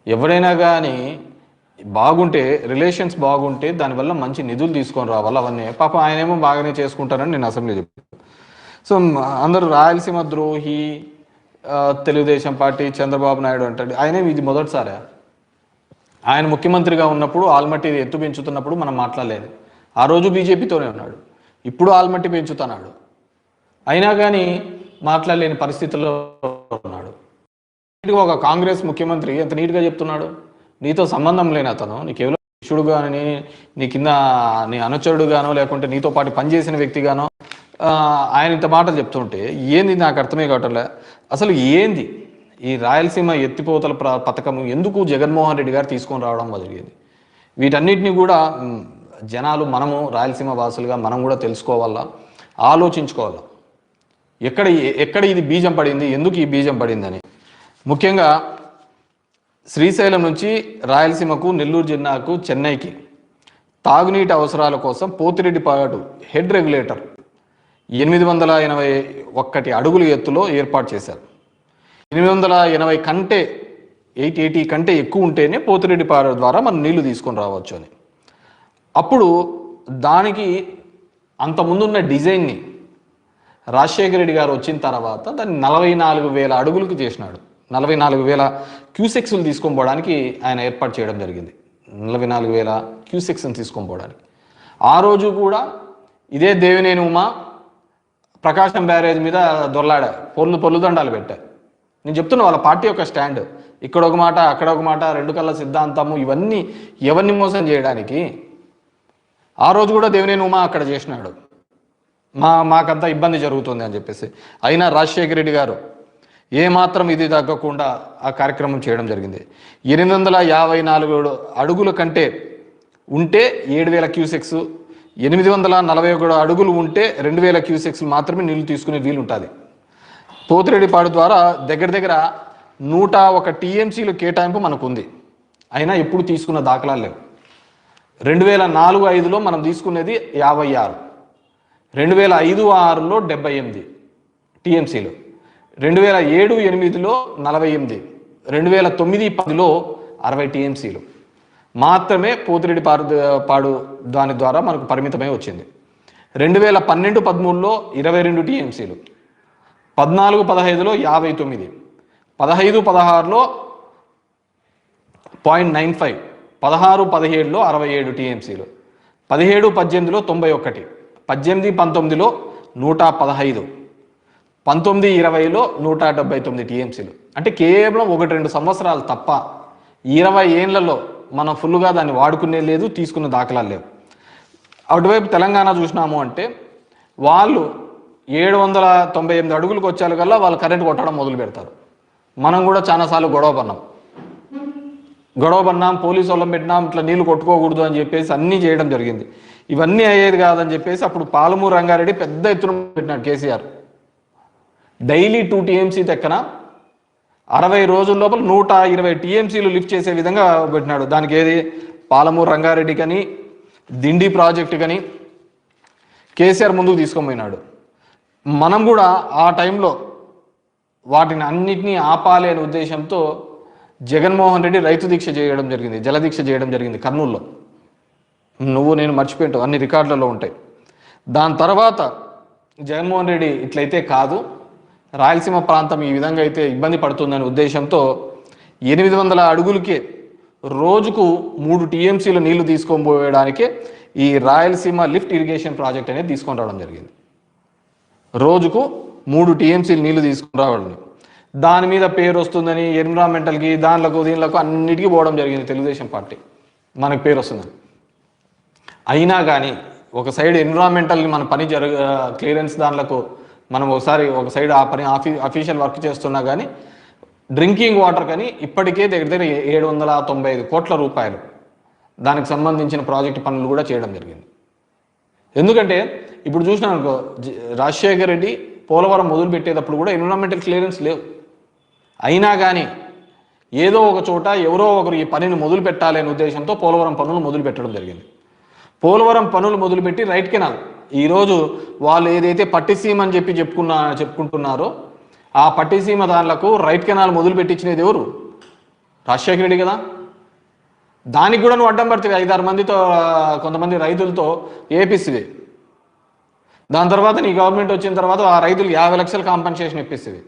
ఎవరైనా కానీ బాగుంటే, రిలేషన్స్ బాగుంటే దానివల్ల మంచి నిధులు తీసుకొని రావాలి. అవన్నీ పాపం ఆయనేమో బాగానే చేసుకుంటారని నేను అసెంబ్లీ చెప్పాను. సో అందరూ రాయలసీమ ద్రోహి, తెలుగుదేశం పార్టీ, చంద్రబాబు నాయుడు అంటాడు. ఆయనే ఇది మొదటిసారి. ఆయన ముఖ్యమంత్రిగా ఉన్నప్పుడు ఆల్మట్టి ఎత్తు పెంచుతున్నప్పుడు మనం మాట్లాడలేదు. ఆ రోజు బీజేపీతోనే ఉన్నాడు, ఇప్పుడు ఆల్మట్టి పెంచుతున్నాడు. అయినా కానీ మాట్లాడలేని పరిస్థితుల్లో ఉన్నాడు. ఒక కాంగ్రెస్ ముఖ్యమంత్రి ఎంత నీట్గా చెప్తున్నాడు, నీతో సంబంధం లేని అతను, నీ కేవలం శిష్యుడు కానీ, నీ కింద నీ అనుచరుడుగానో లేకుంటే నీతో పాటు పనిచేసిన వ్యక్తిగానో ఆయన ఇంత మాటలు చెప్తుంటే ఏంది నాకు అర్థమే కావట్లే. అసలు ఏంది ఈ రాయలసీమ ఎత్తిపోతల పథకం ఎందుకు జగన్మోహన్ రెడ్డి గారు తీసుకొని రావడం మొదలైంది? వీటన్నిటిని కూడా జనాలు, మనము రాయలసీమ వాసులుగా మనం కూడా తెలుసుకోవాలా, ఆలోచించుకోవాలా. ఎక్కడ ఇది బీజం పడింది, ఎందుకు ఈ బీజం పడిందని. ముఖ్యంగా శ్రీశైలం నుంచి రాయలసీమకు, నెల్లూరు జిల్లాకు, చెన్నైకి తాగునీటి అవసరాల కోసం పోతిరెడ్డిపాడు హెడ్ రెగ్యులేటర్ 881 అడుగుల ఎత్తులో ఏర్పాటు చేశారు. 880 కంటే 880 కంటే ఎక్కువ ఉంటేనే పోతిరెడ్డిపాడు ద్వారా మనం నీళ్లు తీసుకొని రావచ్చు అని. అప్పుడు దానికి అంతకుముందున్న డిజైన్ని రాజశేఖర రెడ్డి గారు వచ్చిన తర్వాత దాన్ని 44,000 అడుగులకు చేసినాడు. 44,000 క్యూసెక్స్లు తీసుకొని పోవడానికి ఆయన ఏర్పాటు చేయడం జరిగింది. 44,000 క్యూసెక్స్ని తీసుకొని పోవడానికి. ఆ రోజు కూడా ఇదే దేవినేని ఉమా ప్రకాశం బ్యారేజ్ మీద దొర్లాడా, పొర్లు దండాలు పెట్టారు. నేను చెప్తున్నా వాళ్ళ పార్టీ యొక్క స్టాండ్. ఇక్కడ ఒక మాట, అక్కడ ఒక మాట, రెండు కళ్ళ సిద్ధాంతము, ఇవన్నీ ఎవరిని మోసం చేయడానికి. ఆ రోజు కూడా దేవినేని ఉమా అక్కడ చేసినాడు, మాకంతా ఇబ్బంది జరుగుతుంది అని చెప్పేసి. అయినా రాజశేఖర రెడ్డి గారు ఏమాత్రం ఇది తగ్గకుండా ఆ కార్యక్రమం చేయడం జరిగింది. 854 అడుగుల కంటే ఉంటే 7,000 క్యూసెక్స్, 841 అడుగులు ఉంటే 2,000 క్యూసెక్స్ మాత్రమే నీళ్లు తీసుకునే వీలు ఉంటుంది. పోతిరెడ్డిపాడు ద్వారా దగ్గర 101 టీఎంసీలు కేటాయింపు మనకు ఉంది. అయినా ఎప్పుడు తీసుకున్న దాఖలాలు లేవు. 2004-05లో మనం తీసుకునేది 56, 2005-06లో 78 టీఎంసీలు, 2007-08లో 48, 2009-10లో 60 టీఎంసీలు మాత్రమే పోతిరెడ్డిపాడు దాని ద్వారా మనకు పరిమితమై వచ్చింది. 2012-13లో 22 టీఎంసీలు, 14-15లో 59, 15-16లో 0.95, 16-17లో 67 టీఎంసీలు, 17-18లో 91, 18-19లో 115, 19-20లో 179 టీఎంసీలు. అంటే కేవలం 1-2 సంవత్సరాలు తప్ప 20 ఏళ్లలో మనం ఫుల్గా దాన్ని వాడుకునే లేదు, తీసుకున్న దాఖలాలు లేవు. అటువైపు తెలంగాణ చూసినాము అంటే వాళ్ళు 798 అడుగులకు వచ్చారు కల్లా వాళ్ళు కరెంట్ కొట్టడం మొదలు పెడతారు. మనం కూడా చాలాసార్లు గొడవ పడినాం, పోలీసు వాళ్ళం పెట్టినాం, ఇట్లా నీళ్లు కొట్టుకోకూడదు అని చెప్పేసి అన్నీ చేయడం జరిగింది. ఇవన్నీ అయ్యేది కాదని చెప్పేసి అప్పుడు పాలమూరు రంగారెడ్డి పెద్ద ఎత్తున పెట్టినాడు కేసీఆర్. డైలీ 2 టీఎంసీ తెక్కన 60 రోజుల లోపల 120 టీఎంసీలు లిఫ్ట్ చేసే విధంగా పెట్టినాడు. దానికి ఏది పాలమూరు రంగారెడ్డి కానీ దిండి ప్రాజెక్టు కానీ కేసీఆర్ ముందుకు తీసుకొని పోయినాడు. మనం కూడా ఆ టైంలో వాటిని అన్నిటినీ ఆపాలి అనే ఉద్దేశంతో జగన్మోహన్ రెడ్డి రైతు దీక్ష చేయడం జరిగింది, జలదీక్ష చేయడం జరిగింది కర్నూలులో. నువ్వు నేను మర్చిపోయింటావు, అన్ని రికార్డులలో ఉంటాయి. దాని తర్వాత జగన్మోహన్ రెడ్డి ఇట్లయితే కాదు, రాయలసీమ ప్రాంతం ఈ విధంగా అయితే ఇబ్బంది పడుతుందనే ఉద్దేశంతో 800 అడుగులకే రోజుకు 3 టీఎంసీలు నీళ్లు తీసుకొని పోయడానికే ఈ రాయలసీమ లిఫ్ట్ ఇరిగేషన్ ప్రాజెక్ట్ అనేది తీసుకొని రావడం జరిగింది. రోజుకు 3 టీఎంసీలు నీళ్లు తీసుకుని రావడం, దాని మీద పేరు వస్తుందని ఎన్విరాన్మెంటల్కి దీనిలకు అన్నిటికీ పోవడం జరిగింది. తెలుగుదేశం పార్టీ మనకు పేరు వస్తుందని. అయినా కానీ ఒక సైడ్ ఎన్విరాన్మెంటల్ని మన పని క్లియరెన్స్ దానిలకు మనం ఒక సైడ్ ఆ పని అఫీషియల్ వర్క్ చేస్తున్నా కానీ డ్రింకింగ్ వాటర్ కానీ ఇప్పటికే దగ్గర 795 కోట్ల రూపాయలు దానికి సంబంధించిన ప్రాజెక్టు పనులు కూడా చేయడం జరిగింది. ఎందుకంటే ఇప్పుడు చూసినాను అనుకో, రాజశేఖర రెడ్డి పోలవరం మొదలు పెట్టేటప్పుడు కూడా ఎన్విరాన్మెంటల్ క్లియరెన్స్ లేవు. అయినా కానీ ఏదో ఒక చోట ఎవరో ఒకరు ఈ పనిని మొదలు పెట్టాలి అనే ఉద్దేశంతో పోలవరం పనులు మొదలు పెట్టడం జరిగింది. పోలవరం పనులు మొదలుపెట్టి రైట్ కెనాల్ ఈరోజు వాళ్ళు ఏదైతే పట్టిసీమ అని చెప్పుకుంటున్నారో ఆ పట్టిసీమ దానిలకు రైట్ కెనాల్ మొదలు పెట్టించినది ఎవరు? రాజశేఖర రెడ్డి కదా. దానికి కూడా నువ్వు అడ్డం పడుతుంది 5-6 మందితో, కొంతమంది రైతులతో ఏపిస్తుంది. దాని తర్వాత నీ గవర్నమెంట్ వచ్చిన తర్వాత ఆ రైతులు 50 లక్షలు కాంపెన్సేషన్ ఇప్పిస్తుంది.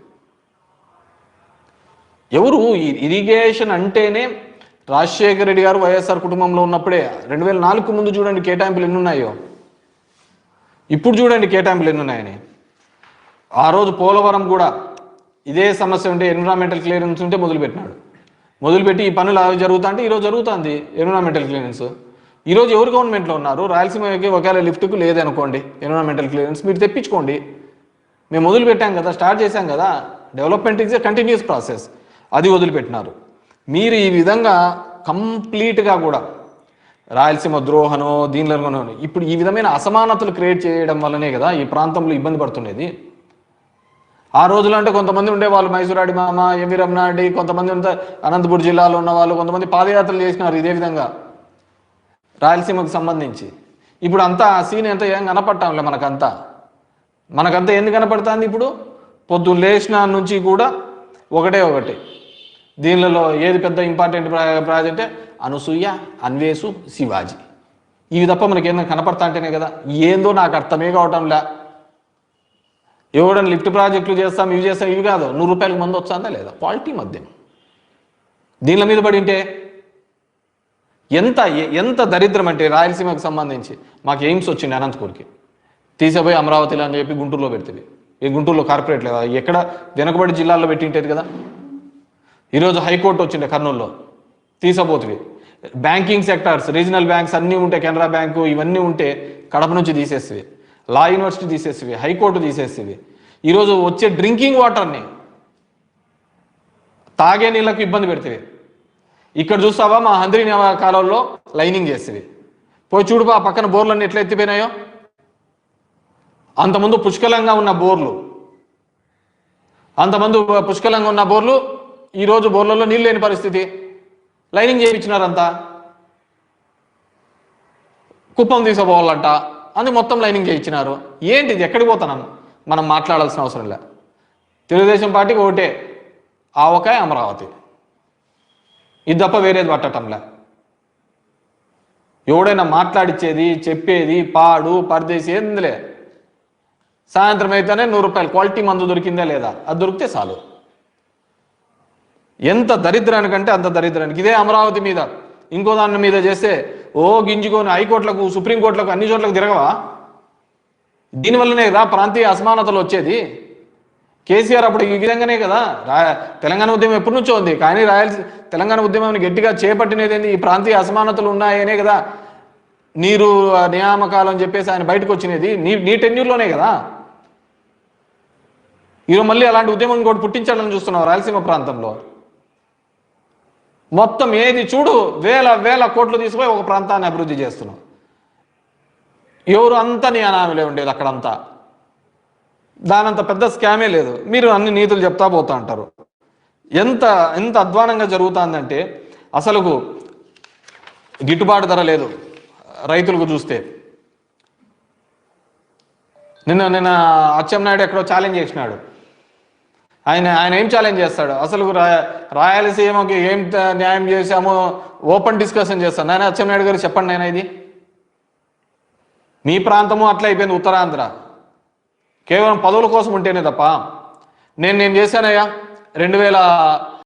ఎవరు ఇరిగేషన్ అంటేనే రాజశేఖర రెడ్డి గారు వైఎస్ఆర్ కుటుంబంలో ఉన్నప్పుడే 2004 ముందు చూడండి కేటాయింపులు ఎన్ని ఉన్నాయో, ఇప్పుడు చూడండి కేటాయింపులు ఎన్ని ఉన్నాయని. ఆ రోజు పోలవరం కూడా ఇదే సమస్య ఉంటే ఎన్విరాన్మెంటల్ క్లియరెన్స్ ఉంటే మొదలుపెట్టి ఈ పనులు అవి జరుగుతా అంటే ఈరోజు జరుగుతుంది ఎన్విరాన్మెంటల్ క్లియరెన్స్. ఈరోజు ఎవరు గవర్నమెంట్లో ఉన్నారు? రాయలసీమకి ఒకవేళ లిఫ్ట్కు లేదనుకోండి ఎన్విరాన్మెంటల్ క్లియరెన్స్, మీరు తెప్పించుకోండి. మేము మొదలుపెట్టాం కదా, స్టార్ట్ చేశాం కదా. Development is a continuous process. అది వదిలిపెట్టినారు మీరు. ఈ విధంగా కంప్లీట్గా కూడా రాయలసీమ ద్రోహనో దీనిలోనో ఇప్పుడు ఈ విధమైన అసమానతలు క్రియేట్ చేయడం వల్లనే కదా ఈ ప్రాంతంలో ఇబ్బంది పడుతున్నది. ఆ రోజులు అంటే కొంతమంది ఉండేవాళ్ళు, మైసూరాడి మామ, ఎంవి రమణారెడ్డి, కొంతమంది ఉంటే అనంతపురం జిల్లాలో ఉన్న వాళ్ళు, కొంతమంది పాదయాత్రలు చేసినారు ఇదే విధంగా రాయలసీమకు సంబంధించి. ఇప్పుడు అంతా ఆ సీన్ ఎంత ఏం కనపడటంలే మనకంతా ఎందుకు కనపడుతుంది? ఇప్పుడు పొద్దున్న లేచిన నుంచి కూడా ఒకటే దీనిలో ఏది పెద్ద ఇంపార్టెంట్ ప్రాజెక్టే? అనసూయ, అన్వేషు, శివాజీ. ఇవి తప్ప మనకి ఏదైనా కనపడతా అంటేనే కదా. ఏందో నాకు అర్థమే కావటంలా. ఎవడని లిఫ్ట్ ప్రాజెక్టులు చేస్తాం, ఇవి చేస్తాం, ఇవి కాదు. 100 రూపాయలకు మంది వస్తుందా లేదా? క్వాలిటీ మద్యం దీనిల మీద పడి ఉంటే ఎంత దరిద్రం అంటే రాయలసీమకు సంబంధించి మాకు ఎయిమ్స్ వచ్చింది అనంతపూర్కి, తీసేపోయి అమరావతిలో అని చెప్పి గుంటూరులో పెడుతుంది. ఈ గుంటూరులో కార్పొరేట్ లేదా? ఎక్కడ వెనకబడి జిల్లాల్లో పెట్టింటేది కదా. ఈరోజు హైకోర్టు వచ్చిండే కర్నూలులో, తీసపోతుంది. బ్యాంకింగ్ సెక్టార్స్, రీజనల్ బ్యాంక్స్ అన్నీ ఉంటే, కెనరా బ్యాంకు ఇవన్నీ ఉంటే కడప నుంచి తీసేస్తుంది. లా యూనివర్సిటీ తీసేస్తుంది, హైకోర్టు తీసేస్తుంది. ఈరోజు వచ్చే డ్రింకింగ్ వాటర్ని తాగే నీళ్ళకు ఇబ్బంది పెడుతుంది. ఇక్కడ చూస్తావా మా హంద్రీ కాలంలో లైనింగ్ చేస్తుంది. పోయి చూడుపా పక్కన బోర్లన్నీ ఎట్లా ఎత్తిపోయినాయో. అంతకుముందు పుష్కలంగా ఉన్న బోర్లు ఈరోజు బోర్లలో నీళ్ళు లేని పరిస్థితి. లైనింగ్ చేయించినారంతా, కుప్పం తీసుకోవాలంట, అందుకు మొత్తం లైనింగ్ చేయించినారు. ఏంటిది? ఎక్కడికి పోతున్నాం? మనం మాట్లాడాల్సిన అవసరం లే. తెలుగుదేశం పార్టీకి ఒకటే, ఆవకాయ అమరావతి, ఇది తప్ప వేరేది పట్టటంలే. ఎవడైనా మాట్లాడిచ్చేది, చెప్పేది, పాడు పరదేశీ ఏందిలే. సాయంత్రం అయితేనే 100 రూపాయలు క్వాలిటీ మందు దొరికిందా లేదా? అది దొరికితే చాలు. ఎంత దరిద్రానికంటే అంత దరిద్రానికి. ఇదే అమరావతి మీద ఇంకో దాని మీద చేస్తే గింజుకొని హైకోర్టులకు, సుప్రీంకోర్టులకు, అన్ని చోట్లకు తిరగవా? దీనివల్లనే కదా ప్రాంతీయ అసమానతలు వచ్చేది. కేసీఆర్ అప్పుడు ఈ విధంగానే కదా. తెలంగాణ ఉద్యమం ఎప్పటి నుంచో ఉంది, కానీ తెలంగాణ ఉద్యమాన్ని గట్టిగా చేపట్టినది ఈ ప్రాంతీయ అసమానతలు ఉన్నాయనే కదా. నీరు నియామకాలు అని చెప్పేసి ఆయన బయటకు వచ్చినది నీ టెన్యూర్లోనే కదా. ఈరోజు మళ్ళీ అలాంటి ఉద్యమం కూడా పుట్టించాలని చూస్తున్నావు రాయలసీమ ప్రాంతంలో. మొత్తం ఏది చూడు వేల కోట్లు తీసుకుపోయి ఒక ప్రాంతాన్ని అభివృద్ధి చేస్తున్నాం. ఎవరు అంతా నీ అనామలే ఉండేది అక్కడంతా. దానంత పెద్ద స్కామే లేదు. మీరు అన్ని నీతులు చెప్తా పోతా అంటారు. ఎంత అధ్వానంగా జరుగుతుందంటే అసలుకు గిట్టుబాటు ధర లేదు రైతులకు. చూస్తే నిన్న అచ్చెన్నాయుడు ఎక్కడో ఛాలెంజ్ చేసినాడు. ఆయన ఏం ఛాలెంజ్ చేస్తాడు? అసలు రాయలసీమకి ఏం న్యాయం చేశామో ఓపెన్ డిస్కషన్ చేస్తాను. నాయన అచ్చెన్నాయుడు గారు చెప్పండి నాయన, ఇది మీ ప్రాంతము అట్లా అయిపోయింది. ఉత్తరాంధ్ర కేవలం పదవుల కోసం ఉంటేనే తప్ప నేను చేశానయ్యా 2000